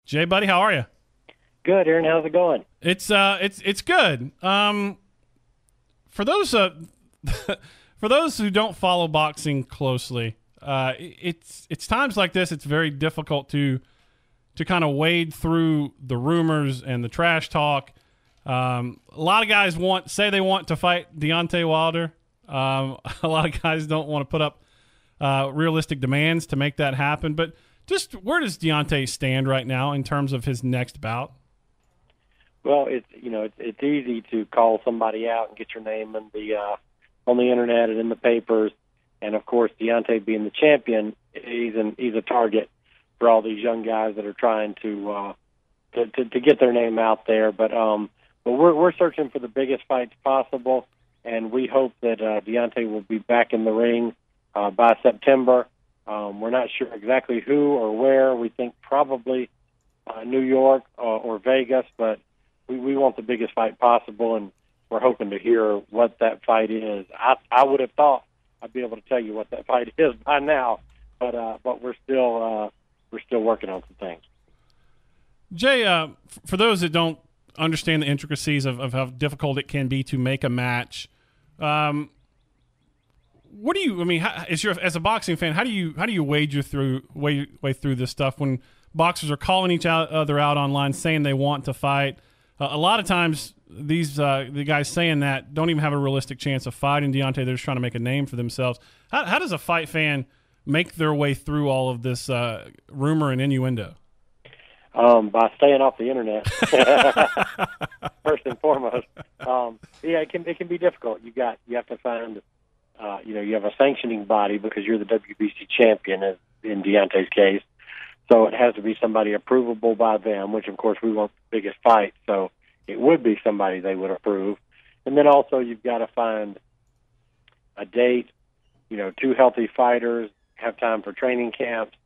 Jay, buddy, how are you? Good, Aaron. How's it going? It's good. For those for those who don't follow boxing closely, it's times like this. It's very difficult to kind of wade through the rumors and the trash talk. A lot of guys say they want to fight Deontay Wilder. A lot of guys don't want to put up realistic demands to make that happen. But just where does Deontay stand right now in terms of his next bout? Well, it's easy to call somebody out and get your name in on the internet and in the papers, and of course, Deontay being the champion, he's a target for all these young guys that are trying to get their name out there. But we're searching for the biggest fights possible, and we hope that Deontay will be back in the ring by September. We're not sure exactly who or where. We think probably New York or Vegas, but we want the biggest fight possible, and we're hoping to hear what that fight is. I would have thought I'd be able to tell you what that fight is by now, but we're still working on some things. Jay, for those that don't understand the intricacies of how difficult it can be to make a match, what do you? I mean, as a boxing fan, how do you wade through this stuff when boxers are calling each other out online saying they want to fight? A lot of times, the guys saying that don't even have a realistic chance of fighting Deontay. They're just trying to make a name for themselves. How does a fight fan make their way through all of this rumor and innuendo? By staying off the internet, first and foremost. It can be difficult. You have to find, you have a sanctioning body because you're the WBC champion, as in Deontay's case. So it has to be somebody approvable by them, which of course we want the biggest fight. So it would be somebody they would approve. And then also you've got to find a date, two healthy fighters, have time for training camps.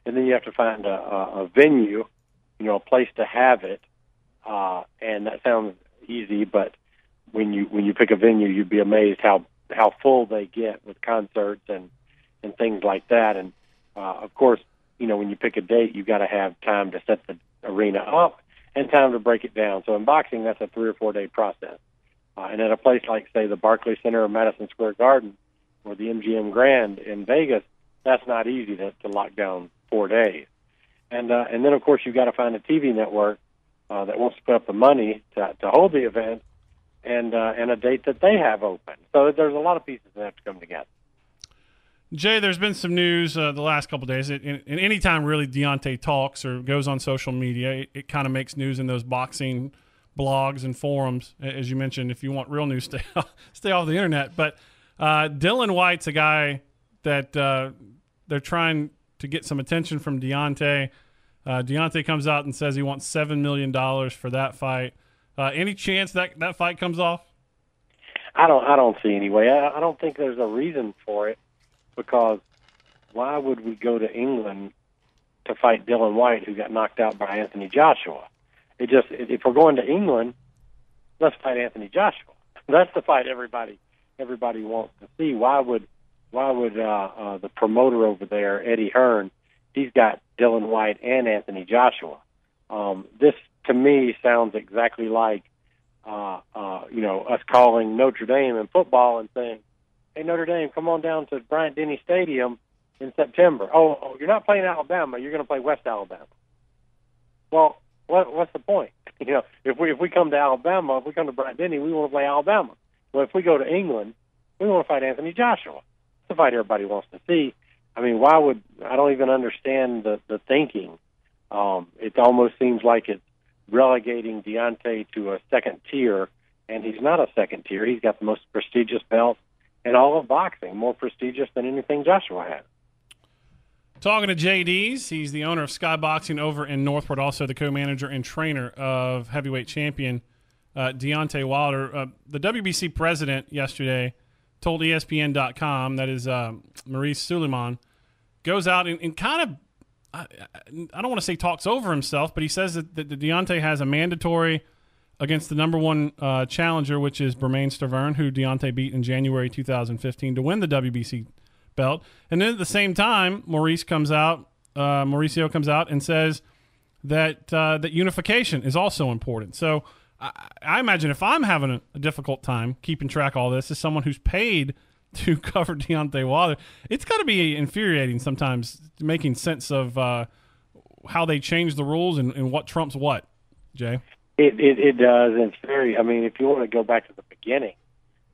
And then you have to find a venue, a place to have it. And that sounds easy, but when you pick a venue, you'd be amazed how full they get with concerts and things like that. And of course, when you pick a date, you've got to have time to set the arena up and time to break it down. So in boxing, that's a 3 or 4 day process. And at a place like, say, the Barclays Center or Madison Square Garden or the MGM Grand in Vegas, that's not easy to lock down 4 days. And then, of course, you've got to find a TV network that wants to put up the money to hold the event and a date that they have open. So there's a lot of pieces that have to come together. Jay, there's been some news the last couple of days. And any time really Deontay talks or goes on social media, it kind of makes news in those boxing blogs and forums. As you mentioned, if you want real news, stay off the internet. But Dylan White's a guy that they're trying to get some attention from Deontay. Deontay comes out and says he wants $7 million for that fight. Any chance that fight comes off? I don't see any way. I don't think there's a reason for it. Because why would we go to England to fight Dylan White, who got knocked out by Anthony Joshua? If we're going to England, let's fight Anthony Joshua. That's the fight everybody wants to see. Why would the promoter over there, Eddie Hearn, he's got Dylan White and Anthony Joshua. This to me sounds exactly like us calling Notre Dame in football and saying, hey, Notre Dame, come on down to Bryant-Denny Stadium in September. Oh, you're not playing Alabama. You're going to play West Alabama. Well, what's the point? If we come to Alabama, if we come to Bryant-Denny, we want to play Alabama. Well, if we go to England, we want to fight Anthony Joshua. It's the fight everybody wants to see. I mean, I don't even understand the thinking. It almost seems like it's relegating Deontay to a second tier, and he's not a second tier. He's got the most prestigious belt in all of boxing, more prestigious than anything Joshua had. Talking to Jay Deas, he's the owner of SKYY Boxing over in Northport, also the co-manager and trainer of heavyweight champion Deontay Wilder. The WBC president yesterday told ESPN.com, that is Maurice Suleiman, goes out and kind of, I don't want to say talks over himself, but he says that Deontay has a mandatory against the number one challenger, which is Bermane Stiverne, who Deontay beat in January 2015 to win the WBC belt. And then at the same time, Mauricio comes out and says that unification is also important. So I imagine if I'm having a difficult time keeping track of all this as someone who's paid to cover Deontay Wilder, it's got to be infuriating sometimes making sense of how they change the rules and what trumps what, Jay. It does. And it's very, I mean, if you want to go back to the beginning,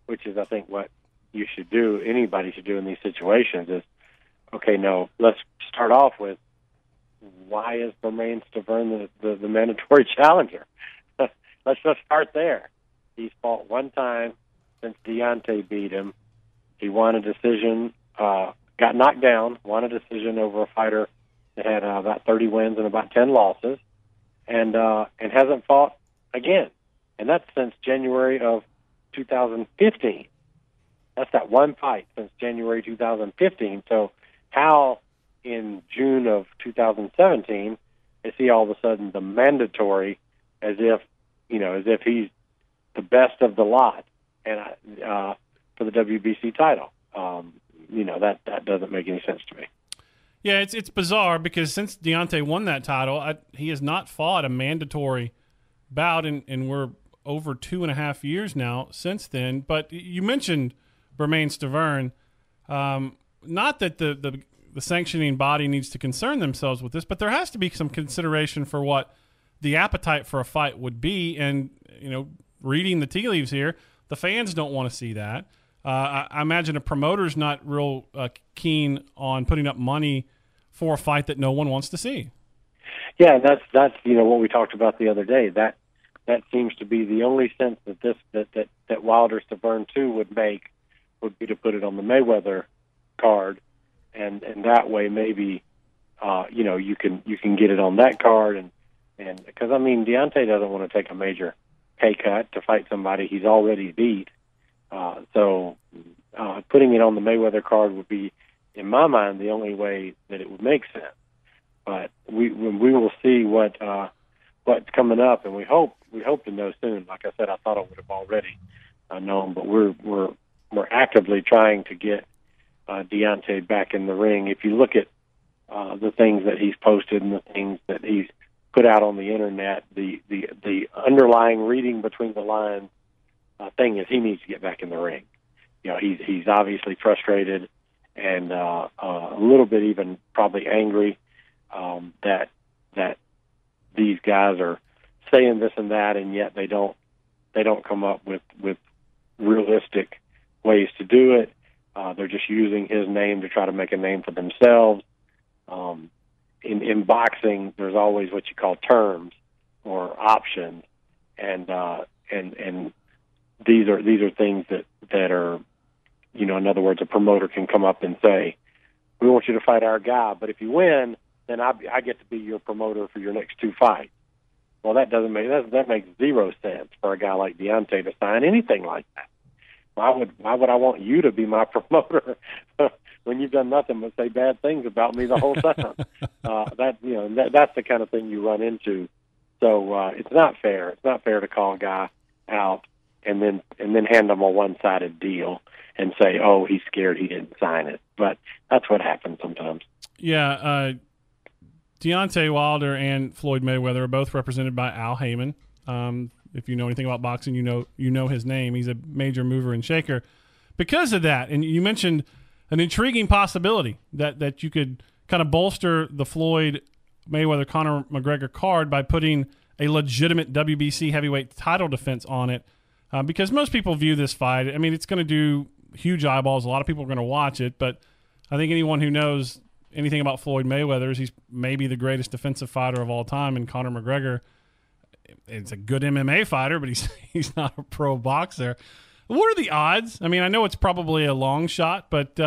which is, I think, what you should do, anybody should do in these situations is, okay, no, let's start off with, why is Bermane Stiverne the mandatory challenger? Let's just start there. He's fought one time since Deontay beat him. He won a decision, got knocked down, won a decision over a fighter that had about 30 wins and about 10 losses, and hasn't fought again. And that's since January of 2015. That's that one fight since January 2015. So how in June of 2017 is he all of a sudden the mandatory, as if he's the best of the lot, and for the WBC title? That doesn't make any sense to me. Yeah, it's bizarre because since Deontay won that title, he has not fought a mandatory bout, and we're over 2.5 years now since then. But you mentioned Bermane Stiverne. Not that the sanctioning body needs to concern themselves with this, but there has to be some consideration for what the appetite for a fight would be. And, reading the tea leaves here, the fans don't want to see that. I imagine a promoter's not real keen on putting up money for a fight that no one wants to see. Yeah, that's what we talked about the other day. That seems to be the only sense that Wilder Stiverne 2 would make, would be to put it on the Mayweather card, and that way maybe you can get it on that card, and because Deontay doesn't want to take a major pay cut to fight somebody he's already beat. So putting it on the Mayweather card would be, in my mind, the only way that it would make sense. But we will see what's coming up, and we hope to know soon. Like I said, I thought I would have already known, but we're actively trying to get Deontay back in the ring. If you look at the things that he's posted and the things that he's put out on the internet, the underlying reading between the lines thing is he needs to get back in the ring. He's obviously frustrated and a little bit even probably angry that these guys are saying this and that, and yet they don't come up with realistic ways to do it. They're just using his name to try to make a name for themselves. In boxing, there's always what you call terms or options, and these are things that are, in other words, a promoter can come up and say, we want you to fight our guy, but if you win, then I get to be your promoter for your next 2 fights. Well, that makes zero sense for a guy like Deontay to sign anything like that. Why would I want you to be my promoter when you've done nothing but say bad things about me the whole time? That's the kind of thing you run into. So it's not fair. It's not fair to call a guy out and then hand him a one-sided deal and say, oh, he's scared he didn't sign it. But that's what happens sometimes. Yeah, Deontay Wilder and Floyd Mayweather are both represented by Al Heyman. If you know anything about boxing, you know his name. He's a major mover and shaker. Because of that, and you mentioned an intriguing possibility that you could kind of bolster the Floyd Mayweather Conor McGregor card by putting a legitimate WBC heavyweight title defense on it. Because most people view this fight, it's going to do huge eyeballs. A lot of people are going to watch it, but I think anyone who knows anything about Floyd Mayweather is he's maybe the greatest defensive fighter of all time, and Conor McGregor, it's a good MMA fighter, but he's not a pro boxer. What are the odds? I know it's probably a long shot, but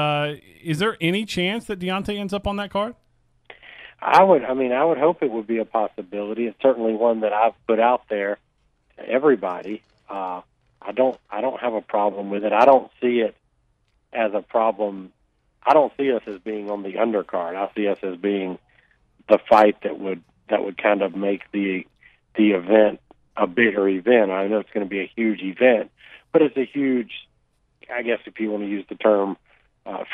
is there any chance that Deontay ends up on that card? I would hope it would be a possibility. It's certainly one that I've put out there to everybody. I don't have a problem with it. I don't see it as a problem. I don't see us as being on the undercard. I see us as being the fight that would kind of make the event a bigger event. I know it's going to be a huge event, but it's a huge, I guess if you want to use the term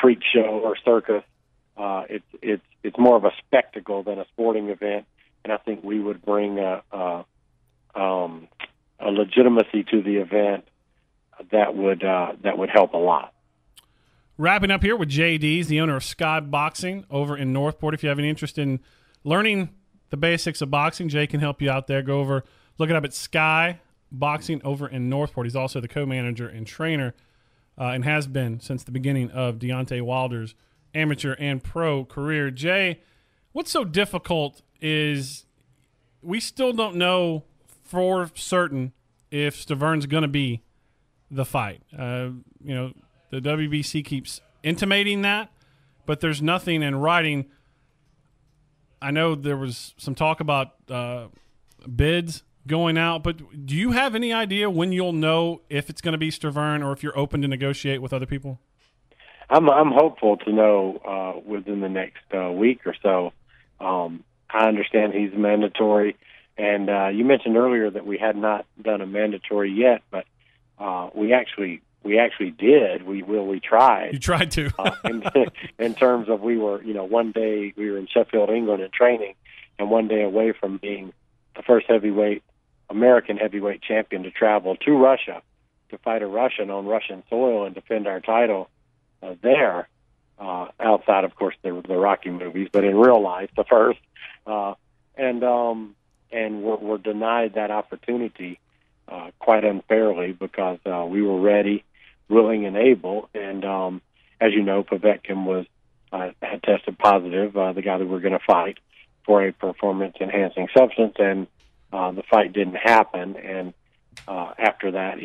freak show or circus, it's more of a spectacle than a sporting event. and I think we would bring a legitimacy to the event that would help a lot. Wrapping up here with Jay Deas, the owner of SKYY Boxing over in Northport. If you have any interest in learning the basics of boxing, Jay can help you out there. Go over, look it up at SKYY Boxing over in Northport. He's also the co-manager and trainer and has been since the beginning of Deontay Wilder's amateur and pro career. Jay, what's so difficult is we still don't know for certain if Stavern's going to be the fight. The WBC keeps intimating that, but there's nothing in writing. I know there was some talk about bids going out, but do you have any idea when you'll know if it's going to be Stavern or if you're open to negotiate with other people? I'm hopeful to know within the next week or so. I understand he's mandatory, and you mentioned earlier that we had not done a mandatory yet, but we actually did. We tried. You tried to. In terms of one day we were in Sheffield, England, in training, and one day away from being the first American heavyweight champion to travel to Russia to fight a Russian on Russian soil and defend our title there. Outside, of course, the Rocky movies, but in real life, the first. And we're denied that opportunity quite unfairly because we were ready, willing, and able. And as you know, Povetkin had tested positive, the guy that we're going to fight, for a performance-enhancing substance, and the fight didn't happen. And after that,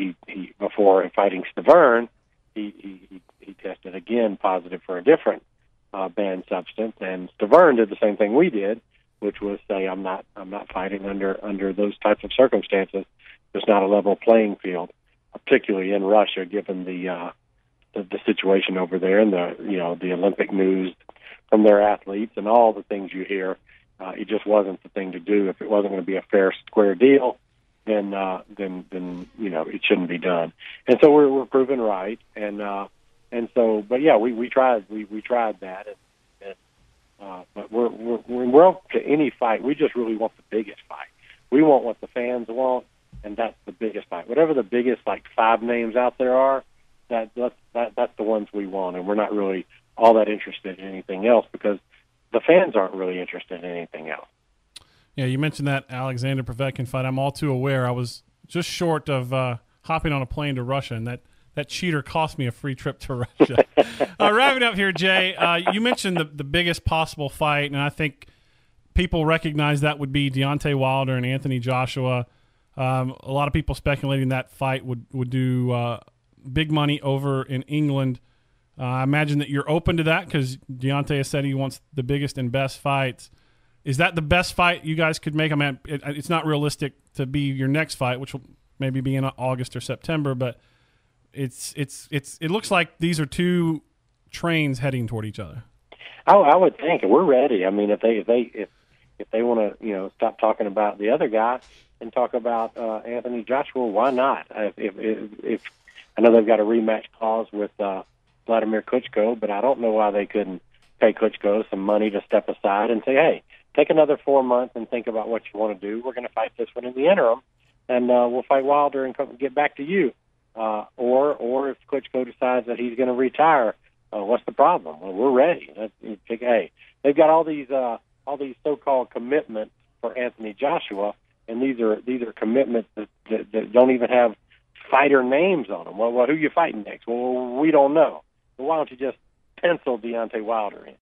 before fighting Stavern, he tested again positive for a different banned substance. And Stavern did the same thing we did, which was say, I'm not fighting under those types of circumstances. There's not a level playing field, particularly in Russia, given the situation over there and the Olympic news from their athletes and all the things you hear. It just wasn't the thing to do. If it wasn't going to be a fair, square deal, then it shouldn't be done. And so we're proven right. But yeah, we tried that. But we're up to any fight. We just really want the biggest fight. We want what the fans want, and that's the biggest fight. Whatever the biggest 5 names out there are, that's the ones we want, and we're not really all that interested in anything else because the fans aren't really interested in anything else. Yeah, you mentioned that Alexander Povetkin fight. I'm all too aware. I was just short of hopping on a plane to Russia, and that cheater cost me a free trip to Russia. Wrapping up here, Jay, you mentioned the biggest possible fight, and I think people recognize that would be Deontay Wilder and Anthony Joshua. A lot of people speculating that fight would do big money over in England. I imagine that you're open to that because Deontay has said he wants the biggest and best fights. Is that the best fight you guys could make? I mean, it's not realistic to be your next fight, which will maybe be in August or September, but it looks like these are two trains heading toward each other. I would think we're ready. I mean, if they want to stop talking about the other guy and talk about Anthony Joshua, why not? If I know they've got a rematch clause with Vladimir Klitschko, but I don't know why they couldn't pay Klitschko some money to step aside and say, hey, take another 4 months and think about what you want to do. We're going to fight this one in the interim, and we'll fight Wilder and get back to you. Or if Klitschko decides that he's going to retire, what's the problem? Well, we're ready. Hey, they've got all these so-called commitments for Anthony Joshua, and these are commitments that don't even have fighter names on them. Well, who you fighting next? Well, we don't know. Well, why don't you just pencil Deontay Wilder in?